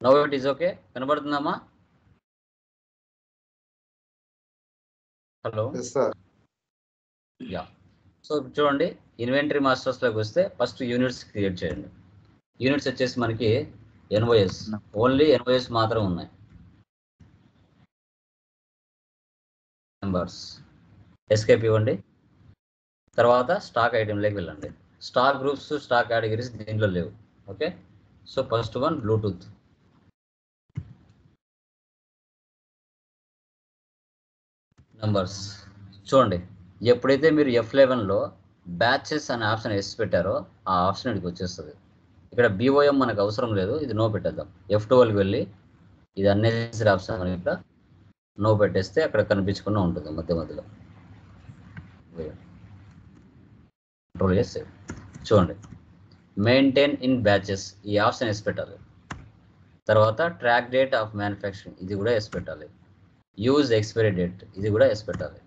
Now it is okay. కనబడుతుందమ్మా? Hello. Yeah. So చూడండి, inventory మాస్టర్స్లోకి వస్తే ఫస్ట్ యూనిట్స్ క్రియేట్ చేయండి. యూనిట్స్ వచ్చేసి మనకి ఎన్ఓఎస్, ఓన్లీ ఎన్ఓఎస్ మాత్రం ఉన్నాయి. నెంబర్స్ ఎస్కేప్ ఇవ్వండి. తర్వాత స్టాక్ ఐటెంలోకి వెళ్ళండి. స్టాక్ గ్రూప్స్, స్టాక్ కేటగిరీస్ దీంట్లో లేవు. Okay. So first one Bluetooth. Numbers చూడండి, ఎప్పుడైతే మీరు F11లో బ్యాచెస్ అనే ఆప్షన్ ఎస్ పెట్టారో ఆ ఆప్షన్ ఇక్కడికి వచ్చేస్తుంది. ఇక్కడ BOM మనకు అవసరం లేదు, ఇది నో పెట్టేద్దాం. F12కి వెళ్ళి ఇది అన్నెసరీ ఆప్షన్ అని ఇక్కడ నో పెట్టేస్తే అక్కడ కనిపించకుండా ఉంటుంది మధ్య మధ్యలో. కంట్రోల్ చేస్తే చూడండి, మెయింటైన్ ఇన్ బ్యాచెస్ ఈ ఆప్షన్ ఎస్ పెట్టాలి. తర్వాత ట్రాక్ డేట్ ఆఫ్ మ్యానుఫ్యాక్చరింగ్ ఇది కూడా ఎస్ పెట్టాలి. యూజ్ ఎక్స్పైరీ డేట్ ఇది కూడా ఎస్ పెట్టాలి.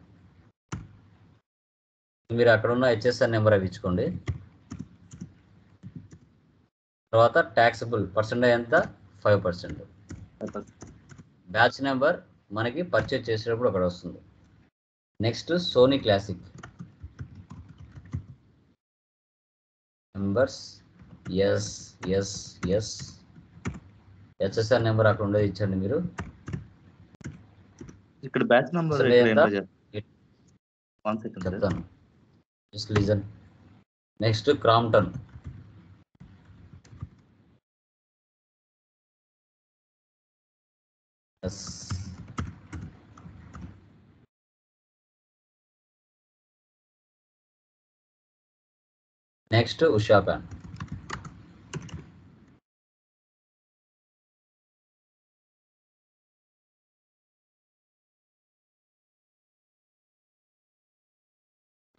మీరు అక్కడ ఉన్న HSN నెంబర్ అవి ఇచ్చుకోండి. తర్వాత ట్యాక్సబుల్ పర్సెంటేజ్ ఎంత? 5%. బ్యాచ్ నెంబర్ మనకి పర్చేజ్ చేసేటప్పుడు అక్కడ వస్తుంది. Next Sony classic numbers yes yes yes. HSN number అక్కడ ఉండేది ఇచ్చండి మీరు. ఇక్కడ బ్యాచ్ నెంబర్ చెప్తాను, just listen. Next Crompton yes. Next Usha fan.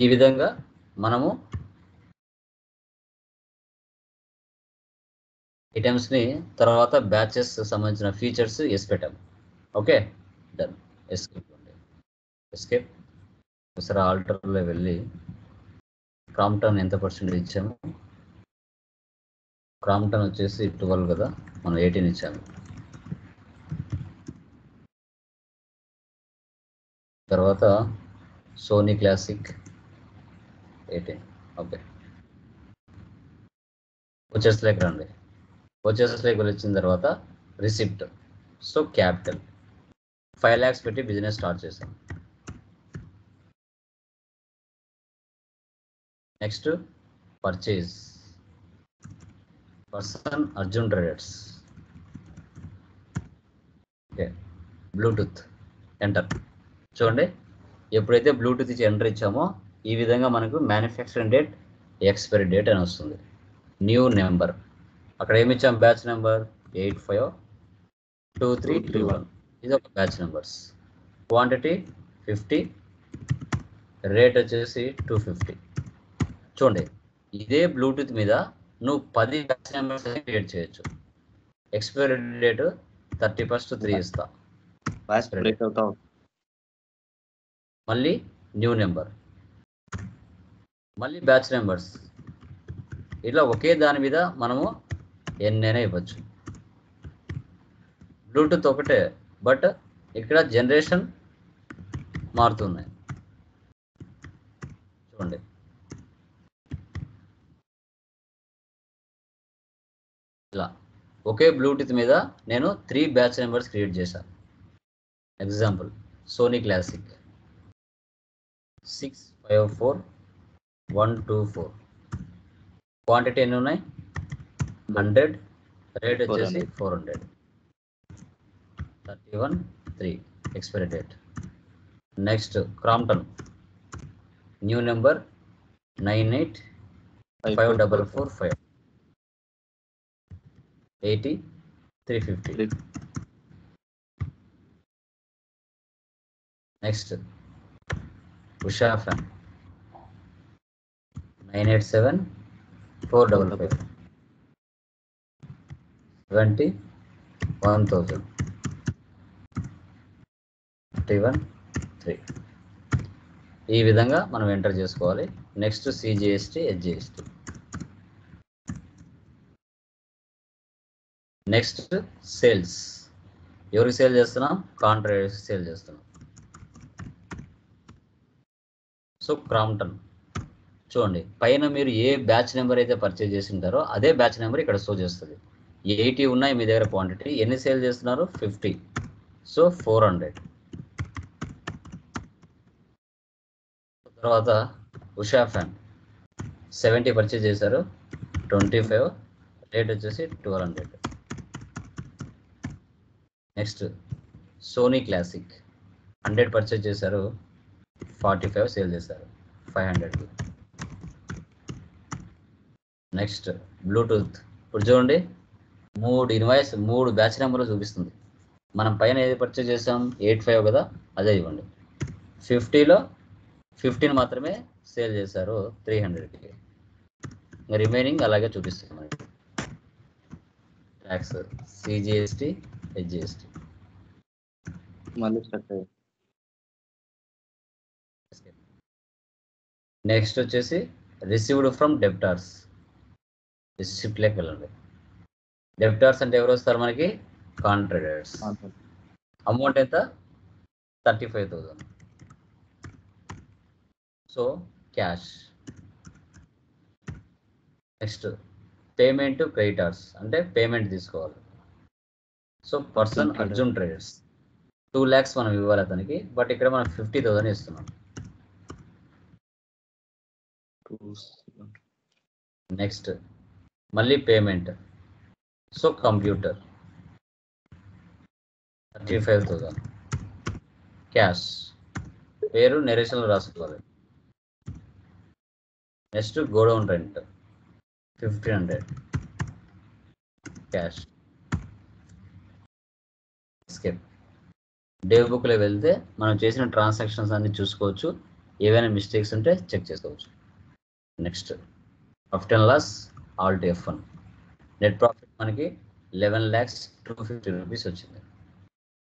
ఈ విధంగా మనము ఐటమ్స్ని తర్వాత బ్యాచెస్ సంబంధించిన ఫీచర్స్ ఎస్ పెట్టాము. Okay, done. ఎస్కేప్ అండి, ఎస్కేప్. ఒకసారి ఆల్టర్లో వెళ్ళి క్రాంప్టన్ ఎంత పర్సెంటేజ్ ఇచ్చాము? క్రాంప్టన్ వచ్చేసి 12 కదా, మనం 18 ఇచ్చాము. తర్వాత సోనీ క్లాసిక్ 18. ఓకే, వచ్చేస్లోకి రండి. వచ్చేస్లోకి వచ్చిన తర్వాత రిసిప్ట్. సో క్యాపిటల్ 5 lakhs పెట్టి బిజినెస్ స్టార్ట్ చేసాం. Next purchase person Arjun traders. Okay, Bluetooth enter. చూడండి, ఎప్పుడైతే బ్లూటూత్ ఇచ్చి ఎంటర్ ఇచ్చామో ఈ విధంగా మనకు మ్యానుఫ్యాక్చరింగ్ డేట్, ఎక్స్పైరీ డేట్ అని వస్తుంది. న్యూ నెంబర్ అక్కడ ఏమి ఇచ్చాం? Batch number 852321. ఇది ఒక బ్యాచ్ నెంబర్స్. క్వాంటిటీ 50, రేట్ వచ్చేసి 250. చూడండి, ఇదే బ్లూటూత్ మీద నువ్వు 10 బ్యాచ్ నెంబర్స్ క్రియేట్ చేయొచ్చు. ఎక్స్పైరీ డేట్ 31/3 ఇస్తా. మళ్ళీ న్యూ నెంబర్, మళ్ళీ బ్యాచ్ నెంబర్స్. ఇట్లా ఒకే దాని మీద మనము ఎన్నైనా ఇవ్వచ్చు. బ్లూటూత్ ఒకటే, బట్ ఇక్కడ జనరేషన్ మారుతున్నాయి. చూడండి, ఇలా ఒకే బ్లూటూత్ మీద నేను 3 బ్యాచ్ నెంబర్స్ క్రియేట్ చేశాను. Example Sony classic 654124. క్వాంటిటీ ఎన్ని ఉన్నాయి? 100. రేట్ వచ్చేసి 400. 31/3 expiry date. Next Crompton new number 985445. 80,350. Next Usha fan 987455. 70,1000. 31/3. ఈ విధంగా మనం ఎంటర్ చేసుకోవాలి. Next CGST, HGST. Next sales. ఎవరికి సేల్ చేస్తున్నాం? కాంట్రాక్టర్స్ సేల్ చేస్తున్నాం. సో క్రాంప్టన్ చూడండి, పైన మీరు ఏ బ్యాచ్ నెంబర్ అయితే పర్చేజ్ చేసి ఉంటారో అదే బ్యాచ్ నెంబర్ ఇక్కడ షో చేస్తుంది. 80 ఉన్నాయి మీ దగ్గర క్వాంటిటీ. ఎన్ని సేల్ చేస్తున్నారు? 50. సో 400. తర్వాత ఉషా ఫ్యాన్ 70 పర్చేజ్ చేశారు, 25, రేట్ వచ్చేసి 1200. నెక్స్ట్ సోనీ క్లాసిక్ 100 పర్చేజ్ చేశారు, 45 సేల్ చేశారు, 500. Next Bluetooth. ఇప్పుడు చూడండి, 3 బ్యాచ్ నెంబర్లు చూపిస్తుంది. మనం పైన ఏది పర్చేజ్ చేసాం? 85 కదా, అదే ఇవ్వండి. 50లో 15 మాత్రమే సేల్ చేశారు, 300కి. ఇంకా రిమైనింగ్ అలాగే చూపిస్తుంది మనకి. Tax, CGST, HGST. నెక్స్ట్ వచ్చేసి రిసీవ్డ్ ఫ్రమ్ డెబ్టార్స్. రిసిప్ట్లోకి వెళ్ళండి. డెబ్టార్స్ అంటే ఎవరు వస్తారు మనకి? కాంట్రాక్టర్స్. అమౌంట్ ఎంత? 35,000. So cash. Next payment creditors, అంటే పేమెంట్ తీసుకోవాలి. So person Arjun traders 2 lakhs మనం ఇవ్వాలి అతనికి, బట్ ఇక్కడ మనం 50,000 ఇస్తున్నాం. నెక్స్ట్ మళ్ళీ పేమెంట్. So computer 35,000. క్యాష్, పేరు నెరేషన్లో రాసుకోవాలి. Next godown rent 1500. Cash. Escape. Day బుక్లో వెళ్తే మనం చేసిన ట్రాన్సాక్షన్స్ అన్ని చూసుకోవచ్చు, ఏవైనా మిస్టేక్స్ ఉంటే చెక్ చేసుకోవచ్చు. Next profit and loss, alt F1. Net profit మనకి 11,250 రూపీస్ వచ్చింది.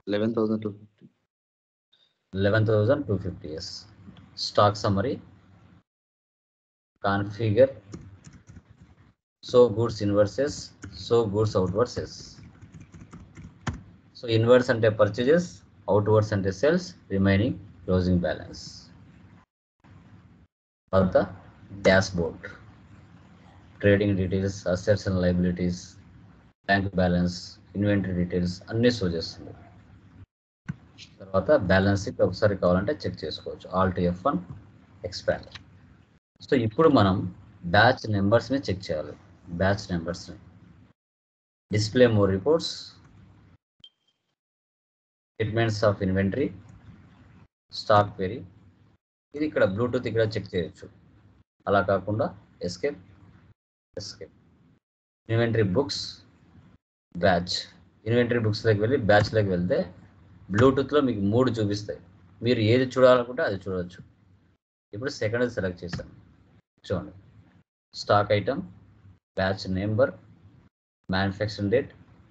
11,250. Yes. Stock summary, configure, so goods in versus, so goods out versus. So inwards అంటే పర్చేజెస్, అవుట్వర్డ్స్ అంటే సేల్స్, రిమైనింగ్ క్లోజింగ్ బ్యాలెన్స్. తర్వాత dashboard, trading details, assets and liabilities, bank balance, inventory details అన్నీ show చేస్తుంది. తర్వాత balance sheet ఒకసారి కావాలంటే check చేసుకోవచ్చు. All to F1, expand. So ఇప్పుడు మనం బ్యాచ్ నెంబర్స్ని చెక్ చేయాలి. బ్యాచ్ నెంబర్స్ని display more reports, statements of inventory, stock query. ఇది ఇక్కడ బ్లూటూత్ ఇక్కడ చెక్ చేయొచ్చు. అలా కాకుండా escape. Inventory books, batch. Inventory బుక్స్లోకి వెళ్ళి బ్యాచ్లోకి వెళ్తే బ్లూటూత్లో మీకు 3 చూపిస్తాయి. మీరు ఏది చూడాలనుకుంటే అది చూడవచ్చు. ఇప్పుడు సెకండ్ సెలెక్ట్ చేశాను. చూడండి, stock item, batch number, manufacturing date,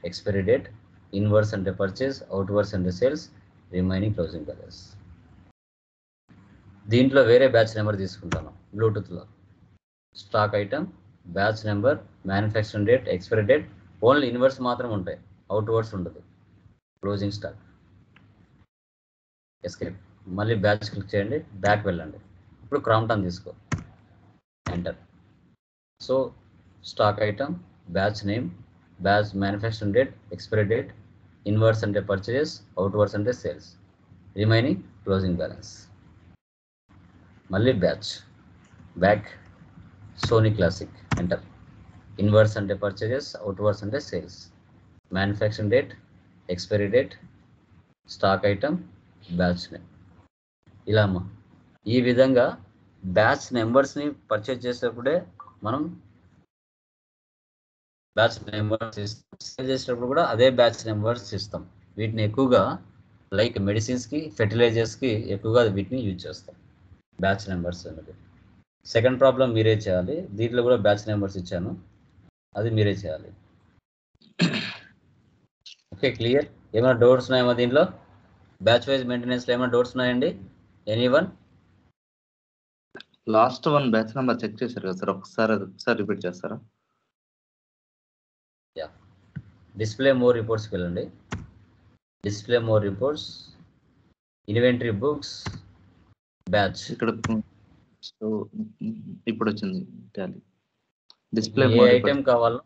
expiry date, inwards అంటే పర్చేస్, అవుట్వర్స్ అంటే సేల్స్, రిమైనింగ్ క్లోజింగ్ బ్యాలెన్స్. దీంట్లో వేరే బ్యాచ్ నెంబర్ తీసుకుంటాను. బ్లూటూత్లో stock item, batch number, manufacturing date, expiry date, only inwards మాత్రం ఉంటాయి, అవుట్వర్స్ ఉండదు. Closing stock. ఎస్కేప్. మళ్ళీ బ్యాచ్ క్లిక్ చేయండి, బ్యాక్ వెళ్ళండి. ఇప్పుడు క్రాంప్టన్ తీసుకో, enter. So stock item, batch name, batch manufacturing date, expiry date, inwards అంటే పర్చేజెస్, అవుట్వర్స్ అంటే సేల్స్, రిమైనింగ్ క్లోజింగ్ బ్యాలెన్స్. మళ్ళీ batch, back, Sony classic, enter. Inwards అంటే purchases, outwards అంటే sales, manufacturing date, expiry date, stock item, batch name. ఇలా ఈ విధంగా batch నెంబర్స్ని purchase చేసేటప్పుడే మనం బ్యాచ్ నెంబర్స్ సేల్ చేసేటప్పుడు కూడా అదే బ్యాచ్ నెంబర్స్ ఇస్తాం. వీటిని ఎక్కువగా లైక్ మెడిసిన్స్కి, ఫెర్టిలైజర్స్కి ఎక్కువగా వీటిని యూజ్ చేస్తాం, బ్యాచ్ నెంబర్స్ అనేది. సెకండ్ ప్రాబ్లం మీరే చేయాలి. దీంట్లో కూడా బ్యాచ్ నెంబర్స్ ఇచ్చాను, అది మీరే చేయాలి. Okay, clear? ఏమైనా డౌట్స్ ఉన్నాయేమో దీంట్లో? బ్యాచ్ వైజ్ మెయింటెనెన్స్లో ఏమైనా డౌట్స్ ఉన్నాయండి? Anyone? Last 1 batch number check చేశారు కదా సార్, ఒకసారి రిపీట్ చేస్తారా? డిస్ప్లే మోర్ రిపోర్ట్స్కి వెళ్ళండి. Display more reports, inventory books, batch. ఇక్కడ సో ఇప్పుడు వచ్చింది టాలీ. డిస్ప్లే ఏ మోర్ ఐటెం కావాలో,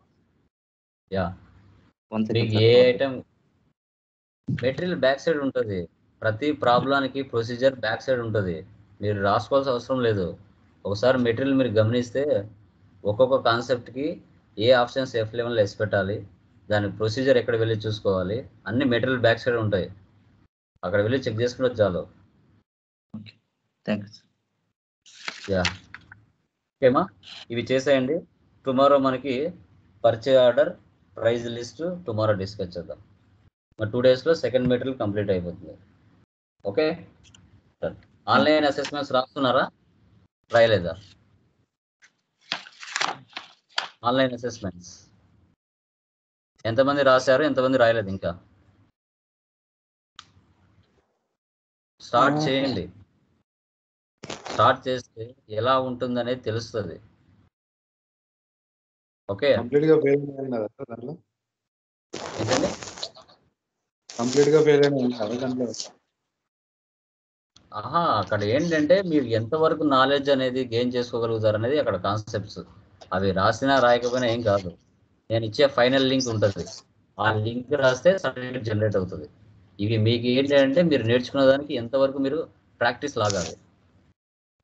యా మీకు ఏ ఐటెం మెటీరియల్ బ్యాక్ సైడ్ ఉంటుంది. ప్రతి ప్రాబ్లానికి ప్రొసీజర్ బ్యాక్ సైడ్ ఉంటుంది. మీరు రాసుకోవాల్సిన అవసరం లేదు. ఒకసారి మెటీరియల్ మీరు గమనిస్తే ఒక్కొక్క కాన్సెప్ట్కి ఏ ఆప్షన్స్ F11లో ఎస్ పెట్టాలి, దాని ప్రొసీజర్ ఎక్కడ వెళ్ళి చూసుకోవాలి, అన్ని మెటీరియల్ బ్యాక్ సైడ్ ఉంటాయి. అక్కడ వెళ్ళి చెక్ చేసుకుంటే చాలు. థ్యాంక్స్. యా ఓకేమా, ఇవి చేసేయండి. టుమారో మనకి purchase order, price list tomorrow discuss చేద్దాం. మరి 2 డేస్లో సెకండ్ మెటీరియల్ కంప్లీట్ అయిపోతుంది. ఓకే, ఆన్లైన్ అసెస్మెంట్స్ రాస్తున్నారా, రాయలేదా? ఆన్లైన్ అసెస్మెంట్స్ ఎంతమంది రాశారు, ఎంతమంది రాయలేదు? ఇంకా స్టార్ట్ చేయండి. స్టార్ట్ చేస్తే ఎలా ఉంటుందనేది తెలుస్తుంది. ఓకే, కంప్లీట్ గా ఫెయిల్ అయిందా దాంట్లో? ఏంటండి? కంప్లీట్ గా ఫెయిల్ అయినా దాంట్లో? అక్కడ ఏంటంటే మీరు ఎంతవరకు నాలెడ్జ్ అనేది గెయిన్ చేసుకోగలుగుతారు అనేది అక్కడ కాన్సెప్ట్స్. అవి రాసినా రాయకపోయినా ఏం కాదు. నేను ఇచ్చే ఫైనల్ లింక్ ఉంటుంది, ఆ లింక్ రాస్తే సర్టిఫికేట్ జనరేట్ అవుతుంది. ఇవి మీకు ఏంటంటే మీరు నేర్చుకున్న దానికి ఎంతవరకు మీరు ప్రాక్టీస్ లాగాలి.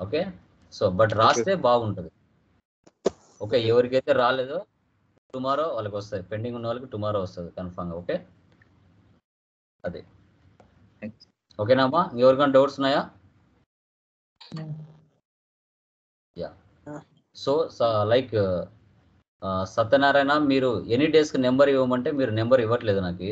ఓకే, సో బట్ రాస్తే బాగుంటుంది. ఓకే, ఎవరికైతే రాలేదో టుమారో వాళ్ళకి వస్తాయి, పెండింగ్ ఉన్న వాళ్ళకి టుమారో వస్తుంది కన్ఫామ్గా. ఓకే, అది ఓకేనా అమ్మా? ఎవరికైనా డౌట్స్ ఉన్నాయా? యా, సో లైక్ సత్యనారాయణ, మీరు ఎనీ డేస్కి నెంబర్ ఇవ్వమంటే మీరు నెంబర్ ఇవ్వట్లేదు నాకు.